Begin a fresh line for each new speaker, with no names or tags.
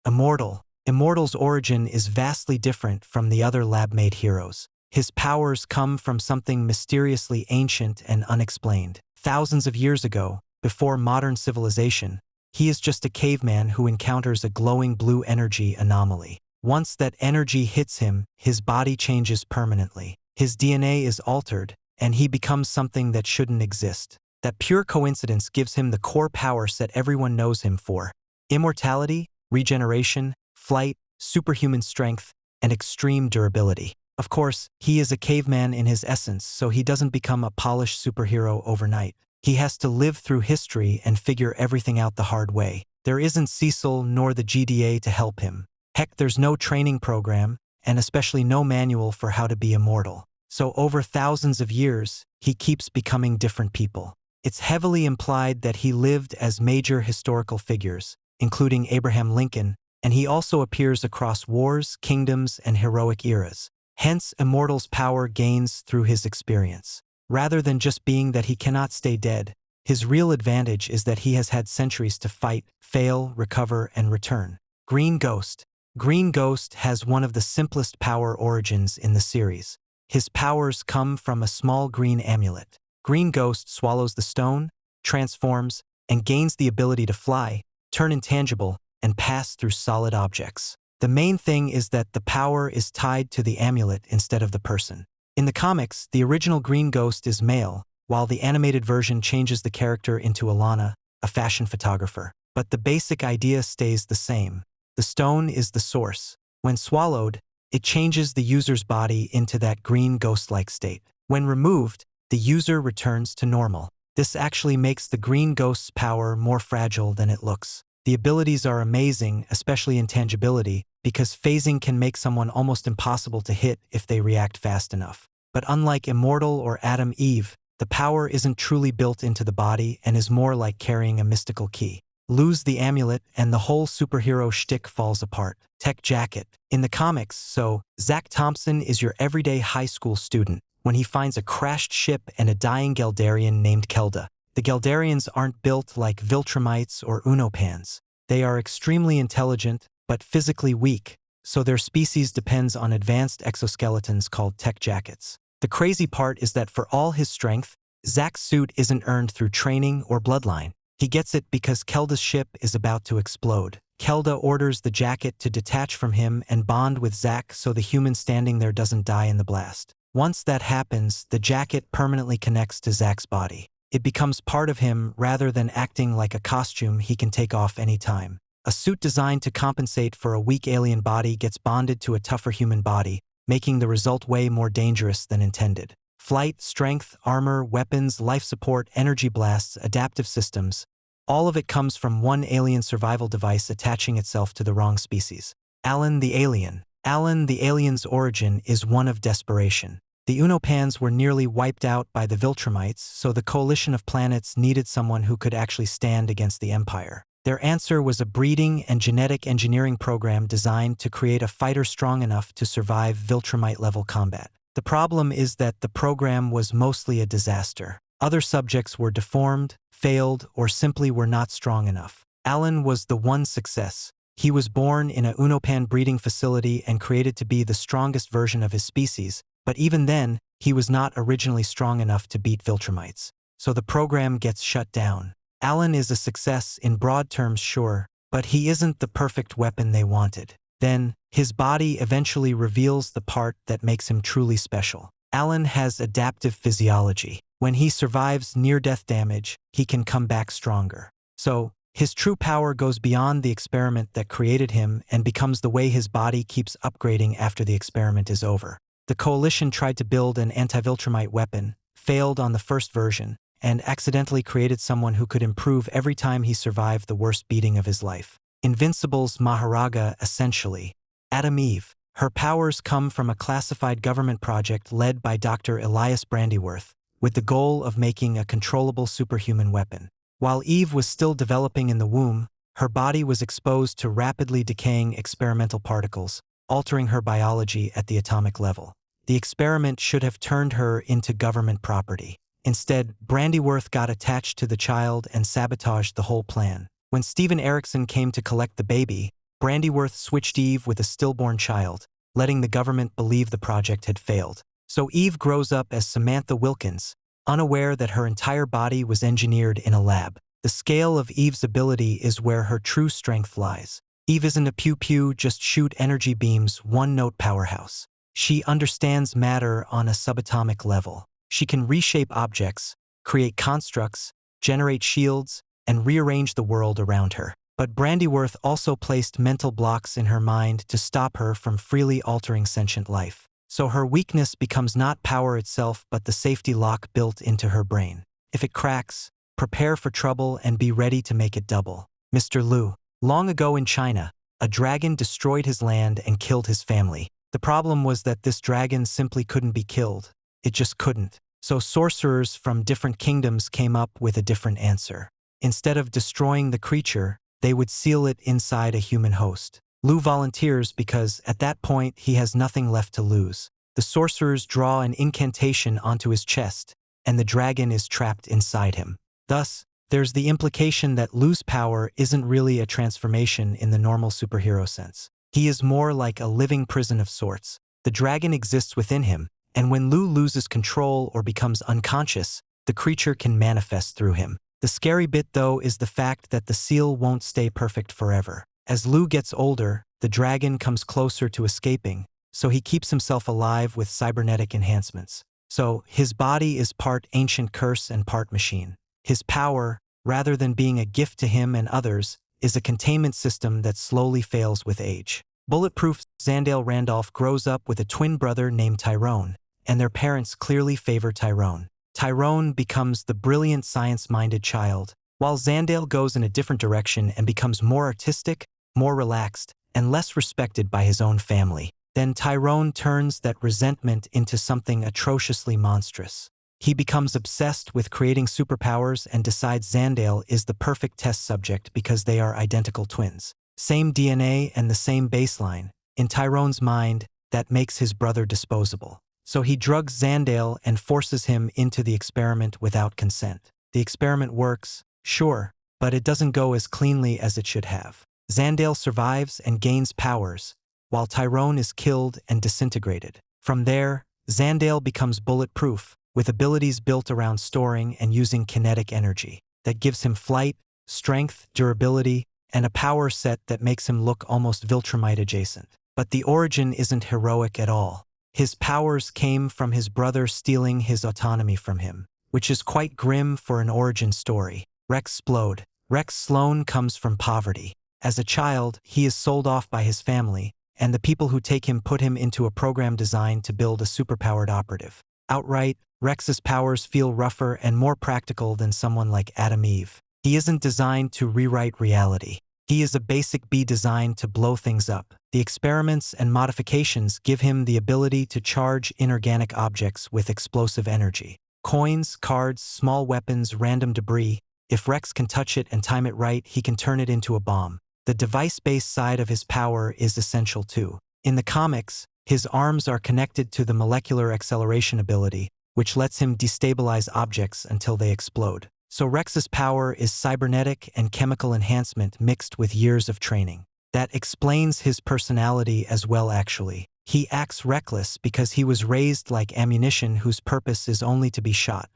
Immortal. Immortal's origin is vastly different from the other lab-made heroes. His powers come from something mysteriously ancient and unexplained. Thousands of years ago, before modern civilization, he is just a caveman who encounters a glowing blue energy anomaly. Once that energy hits him, his body changes permanently. His DNA is altered, and he becomes something that shouldn't exist. That pure coincidence gives him the core power set everyone knows him for: immortality, regeneration, flight, superhuman strength, and extreme durability. Of course, he is a caveman in his essence, so he doesn't become a polished superhero overnight. He has to live through history and figure everything out the hard way. There isn't Cecil nor the GDA to help him. Heck, there's no training program, and especially no manual for how to be immortal. So over thousands of years, he keeps becoming different people. It's heavily implied that he lived as major historical figures, including Abraham Lincoln, and he also appears across wars, kingdoms, and heroic eras. Hence, Immortal's power gains through his experience. Rather than just being that he cannot stay dead, his real advantage is that he has had centuries to fight, fail, recover, and return. Green Ghost. Green Ghost has one of the simplest power origins in the series. His powers come from a small green amulet. Green Ghost swallows the stone, transforms, and gains the ability to fly, turn intangible, and pass through solid objects. The main thing is that the power is tied to the amulet instead of the person. In the comics, the original Green Ghost is male, while the animated version changes the character into Alana, a fashion photographer. But the basic idea stays the same. The stone is the source. When swallowed, it changes the user's body into that green ghost-like state. When removed, the user returns to normal. This actually makes the Green Ghost's power more fragile than it looks. The abilities are amazing, especially intangibility, because phasing can make someone almost impossible to hit if they react fast enough. But unlike Immortal or Adam Eve, the power isn't truly built into the body and is more like carrying a mystical key. Lose the amulet and the whole superhero shtick falls apart. Tech jacket. In the comics, Zach Thompson is your everyday high school student when he finds a crashed ship and a dying Geldarian named Kelda. The Geldarians aren't built like Viltrumites or Unopans. They are extremely intelligent, but physically weak, so their species depends on advanced exoskeletons called tech jackets. The crazy part is that for all his strength, Zach's suit isn't earned through training or bloodline. He gets it because Kelda's ship is about to explode. Kelda orders the jacket to detach from him and bond with Zach so the human standing there doesn't die in the blast. Once that happens, the jacket permanently connects to Zach's body. It becomes part of him rather than acting like a costume he can take off anytime. A suit designed to compensate for a weak alien body gets bonded to a tougher human body, making the result way more dangerous than intended. Flight, strength, armor, weapons, life support, energy blasts, adaptive systems. All of it comes from one alien survival device attaching itself to the wrong species. Alan the Alien. Alan the Alien's origin is one of desperation. The Unopans were nearly wiped out by the Viltrumites, so the coalition of planets needed someone who could actually stand against the Empire. Their answer was a breeding and genetic engineering program designed to create a fighter strong enough to survive Viltrumite-level combat. The problem is that the program was mostly a disaster. Other subjects were deformed, failed, or simply were not strong enough. Alan was the one success. He was born in a Unopan breeding facility and created to be the strongest version of his species, but even then, he was not originally strong enough to beat Viltrumites. So the program gets shut down. Alan is a success in broad terms, sure, but he isn't the perfect weapon they wanted. Then, his body eventually reveals the part that makes him truly special. Alan has adaptive physiology. When he survives near-death damage, he can come back stronger. So, his true power goes beyond the experiment that created him and becomes the way his body keeps upgrading after the experiment is over. The Coalition tried to build an anti-Viltrumite weapon, failed on the first version, and accidentally created someone who could improve every time he survived the worst beating of his life. Invincible's Maharaga, essentially. Adam Eve. Her powers come from a classified government project led by Dr. Elias Brandyworth, with the goal of making a controllable superhuman weapon. While Eve was still developing in the womb, her body was exposed to rapidly decaying experimental particles, altering her biology at the atomic level. The experiment should have turned her into government property. Instead, Brandyworth got attached to the child and sabotaged the whole plan. When Steven Erickson came to collect the baby, Brandyworth switched Eve with a stillborn child, letting the government believe the project had failed. So Eve grows up as Samantha Wilkins, unaware that her entire body was engineered in a lab. The scale of Eve's ability is where her true strength lies. Eve isn't a pew-pew, just shoot energy beams, one-note powerhouse. She understands matter on a subatomic level. She can reshape objects, create constructs, generate shields, and rearrange the world around her. But Brandyworth also placed mental blocks in her mind to stop her from freely altering sentient life. So her weakness becomes not power itself but the safety lock built into her brain. If it cracks, prepare for trouble and be ready to make it double. Mr. Lu. Long ago in China, a dragon destroyed his land and killed his family. The problem was that this dragon simply couldn't be killed. It just couldn't. So sorcerers from different kingdoms came up with a different answer. Instead of destroying the creature, they would seal it inside a human host. Lu volunteers because, at that point, he has nothing left to lose. The sorcerers draw an incantation onto his chest, and the dragon is trapped inside him. Thus, there's the implication that Lu's power isn't really a transformation in the normal superhero sense. He is more like a living prison of sorts. The dragon exists within him, and when Lu loses control or becomes unconscious, the creature can manifest through him. The scary bit, though, is the fact that the seal won't stay perfect forever. As Lu gets older, the dragon comes closer to escaping, so he keeps himself alive with cybernetic enhancements. So, his body is part ancient curse and part machine. His power, rather than being a gift to him and others, is a containment system that slowly fails with age. Bulletproof Zandale Randolph grows up with a twin brother named Tyrone, and their parents clearly favor Tyrone. Tyrone becomes the brilliant science-minded child, while Zandale goes in a different direction and becomes more artistic, more relaxed, and less respected by his own family. Then Tyrone turns that resentment into something atrociously monstrous. He becomes obsessed with creating superpowers and decides Zandale is the perfect test subject because they are identical twins. Same DNA and the same baseline. In Tyrone's mind, that makes his brother disposable. So he drugs Zandale and forces him into the experiment without consent. The experiment works, sure, but it doesn't go as cleanly as it should have. Zandale survives and gains powers, while Tyrone is killed and disintegrated. From there, Zandale becomes bulletproof, with abilities built around storing and using kinetic energy. That gives him flight, strength, durability, and a power set that makes him look almost Viltrumite adjacent. But the origin isn't heroic at all. His powers came from his brother stealing his autonomy from him, which is quite grim for an origin story. Rex Splode. Rex Sloan comes from poverty. As a child, he is sold off by his family, and the people who take him put him into a program designed to build a superpowered operative. Outright, Rex's powers feel rougher and more practical than someone like Adam Eve. He isn't designed to rewrite reality. He is a basic B designed to blow things up. The experiments and modifications give him the ability to charge inorganic objects with explosive energy. Coins, cards, small weapons, random debris. If Rex can touch it and time it right, he can turn it into a bomb. The device-based side of his power is essential too. In the comics, his arms are connected to the molecular acceleration ability, which lets him destabilize objects until they explode. So Rex's power is cybernetic and chemical enhancement mixed with years of training. That explains his personality as well actually. He acts reckless because he was raised like ammunition whose purpose is only to be shot.